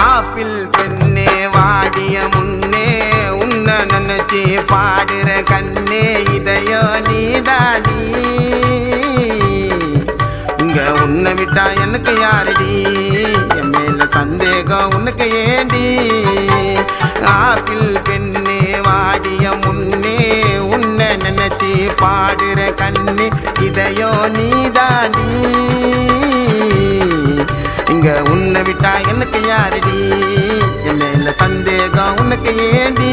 apple பெண்ணே வாடிய முன்னே உன்னை நினைச்சி பாடுற கண்ணே இதயோ நீதாடி இங்க உன்னை விட்டா எனக்கு யாரடி என் மேல சந்தேகம் உனக்கு ஏண்டி ஆப்பிள் பெண்ணே வாடிய முன்னே உன்னை நினைச்சி பாடுற கண்ணே இதயோ நீதாடி இங்க உன்னை விட்டா எனக்கு யாரடி என் மேல சந்தேகம் உனக்கு ஏண்டி